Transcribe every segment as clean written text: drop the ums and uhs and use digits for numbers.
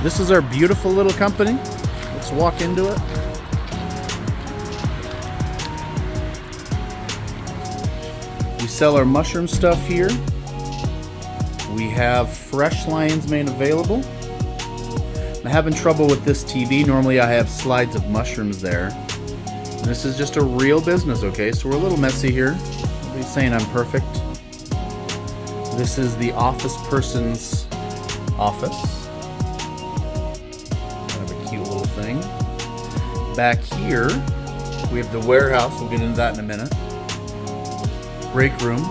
this is our beautiful little company. Let's walk into it. We sell our mushroom stuff here. We have fresh lion's mane available. I'm having trouble with this TV. Normally I have slides of mushrooms there. And this is just a real business, okay? So we're a little messy here. Nobody's saying I'm perfect. This is the office person's office. Kind of a cute little thing. Back here, we have the warehouse. We'll get into that in a minute. Break room.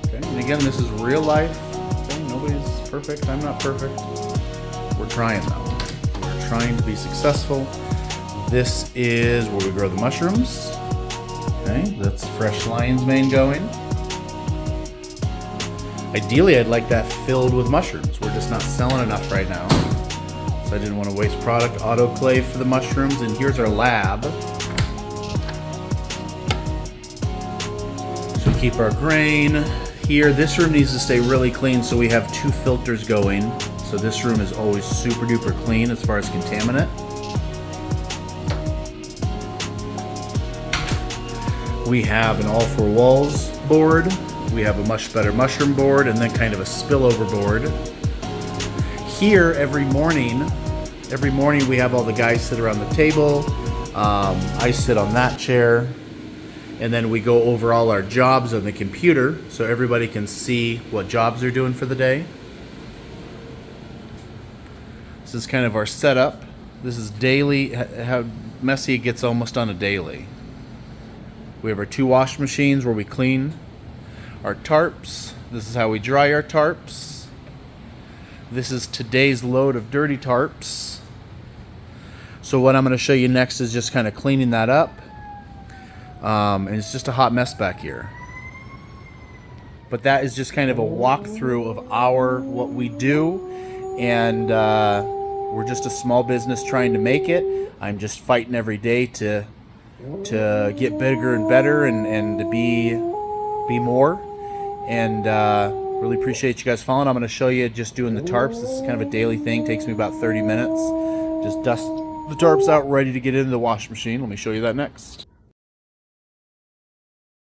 Okay. And again, this is real life. Okay. Nobody's perfect. I'm not perfect. We're trying though. We're trying to be successful. This is where we grow the mushrooms. Okay. That's fresh lion's mane going. Ideally, I'd like that filled with mushrooms. We're just not selling enough right now. So I didn't want to waste product. Autoclave for the mushrooms. And here's our lab. So we keep our grain here. This room needs to stay really clean, so we have 2 filters going. So this room is always super duper clean as far as contaminant. We have an all 4 walls board. We have a much better mushroom board, and then kind of a spillover board. Here every morning we have all the guys sit around the table. I sit on that chair, and then we go over all our jobs on the computer so everybody can see what jobs they're doing for the day. This is kind of our setup. This is daily, how messy it gets almost on a daily. We have our 2 wash machines where we clean our tarps. This is how we dry our tarps. This is today's load of dirty tarps. So what I'm going to show you next is just kind of cleaning that up. And it's just a hot mess back here. But that is just kind of a walkthrough of what we do. And we're just a small business trying to make it. I'm just fighting every day to get bigger and better and to be more. And really appreciate you guys following. I'm going to show you just doing the tarps. This is kind of a daily thing. Takes me about 30 minutes. Just dust the tarps out, ready to get into the wash machine. Let me show you that next.